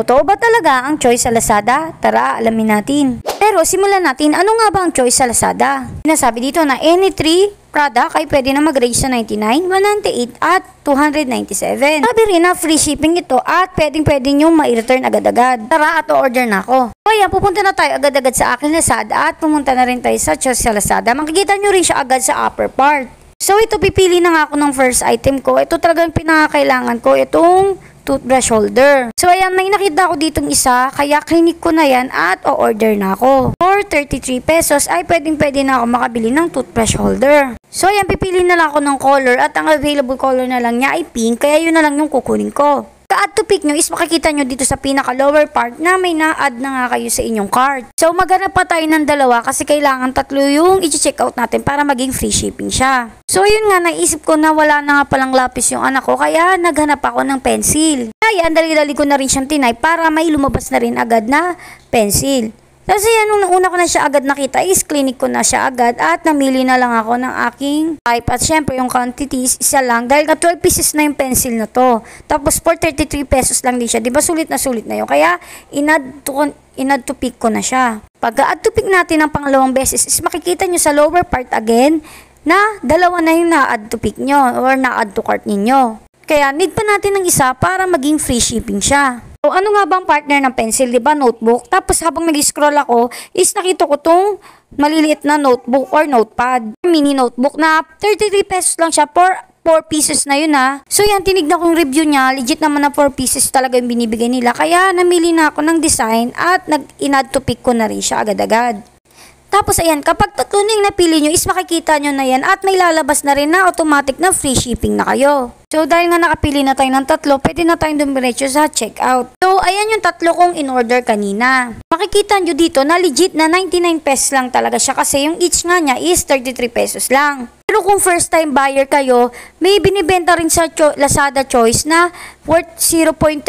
Totoo ba talaga ang choice sa Lazada? Tara, alamin natin. Pero simulan natin, ano nga ba ang choice sa Lazada? Sinasabi dito na any 3 product ay pwede na mag-range sa 99, 198 at 297. Sabi rin na free shipping ito at pwede nyo ma-return agad-agad. Tara at order na ako. So ayan, pupunta na tayo agad-agad sa aking Lazada at pumunta na rin tayo sa choice sa Lazada. Makikita nyo rin siya agad sa upper part. So ito, pipili na nga ako ng first item ko. Ito talagang pinakakailangan ko, itong toothbrush holder. So ayan, may nakita ko ditong isa, kaya klinik ko na yan at o-order na ako. For 33 pesos ay pwede na ako makabili ng toothbrush holder. So ayan, pipili na lang ako ng color at ang available color na lang niya ay pink, kaya yun na lang yung kukunin ko. Ka-add to pick nyo is makikita nyo dito sa pinaka lower part na may na-add na nga kayo sa inyong cart. So maghanap pa tayo ng dalawa kasi kailangan tatlo yung i-check out natin para maging free shipping siya. So yun nga, naisip ko na wala na nga palang lapis yung anak ko, kaya naghanap ako ng pencil. Kaya dali-dali ko na rin siyang tinay para may lumabas na rin agad na pencil. Kasi yan, nung una ko na siya agad nakita is clinic ko na siya agad at namili na lang ako ng aking type. At syempre yung quantities isa lang dahil ka 12 pieces na yung pencil na to. Tapos for 33 pesos lang din siya. Diba sulit na yun. Kaya in-add to pick ko na siya. Pag-add to pick natin ng pangalawang beses is makikita nyo sa lower part again na dalawa na yung na-add to pick nyo or na-add to cart ninyo. Kaya need pa natin ng isa para maging free shipping siya. So, ano nga bang partner ng pencil? Diba notebook? Tapos habang nag-scroll ako, is nakita ko tong maliliit na notebook or notepad. Mini notebook na 33 pesos lang siya for 4 pieces na yun ha. So yan, tinignan kong review niya. Legit naman na 4 pieces talaga yung binibigay nila. Kaya namili na ako ng design at in-add to pick ko na rin siya agad-agad. Tapos ayan, kapag tatlo na yung napili nyo is makikita nyo na yan at may lalabas na rin na automatic na free shipping na kayo. So dahil nga nakapili na tayo ng tatlo, pwede na tayong dumiretso sa checkout. So ayan yung tatlo kong in-order kanina. Makikita nyo dito na legit na 99 pesos lang talaga siya kasi yung each nga niya is 33 pesos lang. Pero kung first time buyer kayo, may binibenta rin sa Lazada Choice na worth 0.33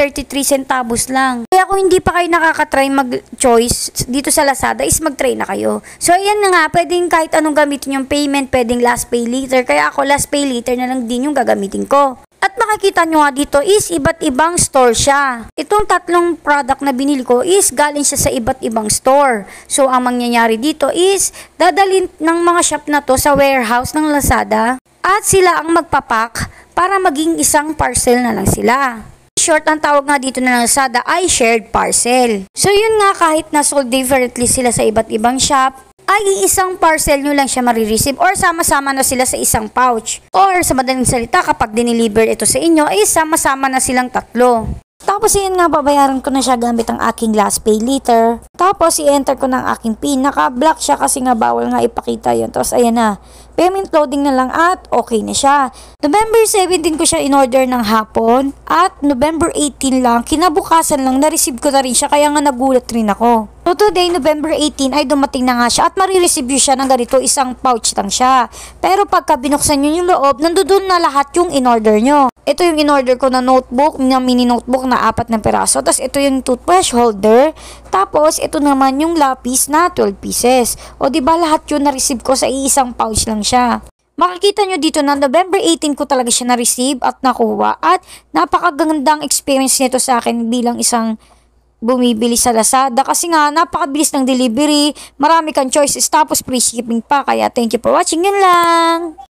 centavos lang. Kaya kung hindi pa kayo nakakatry mag-choice dito sa Lazada is mag-try na kayo. So ayan na nga, pwedeng kahit anong gamitin yung payment, pwedeng last pay later. Kaya ako last pay later na lang din yung gagamitin ko. At makikita nyo nga dito is iba't ibang store siya. Itong tatlong product na binili ko is galing siya sa iba't ibang store. So ang mangyayari dito is dadalhin ng mga shop na to sa warehouse ng Lazada at sila ang magpapak para maging isang parcel na lang sila. Short, ang tawag nga dito na Lazada ay shared parcel. So yun nga, kahit na sold differently sila sa iba't ibang shop, ay isang parcel nyo lang siya marireceive or sama-sama na sila sa isang pouch. Or sa madaling salita, kapag dineliver ito sa inyo, ay sama-sama na silang tatlo. Tapos yan nga, babayaran ko na siya gamit ang aking last pay later. Tapos i-enter ko ng aking PIN. Naka-block siya kasi nga bawal nga ipakita yun. Tapos ayan na, payment loading na lang at okay na siya. November 17 ko siya in-order ng hapon at November 18 lang, kinabukasan lang, na-receive ko na rin siya kaya nga nagulat rin ako. So today, November 18 ay dumating na nga siya at marireceive siya ng ganito, isang pouch lang siya. Pero pagka binuksan nyo yung loob, nandoon na lahat yung in-order nyo. Ito yung in-order ko na notebook, na mini notebook na 4 na peraso. Tapos ito yung toothbrush holder. Tapos ito naman yung lapis na 12 pieces. O diba lahat yun na-receive ko sa isang pouch lang siya. Makikita nyo dito na November 18 ko talaga siya na-receive at nakuha. At napakagandang experience nito sa akin bilang isang bumibili sa Lazada kasi nga napakabilis ng delivery, marami kang choices tapos free shipping pa. Kaya thank you for watching, yun lang.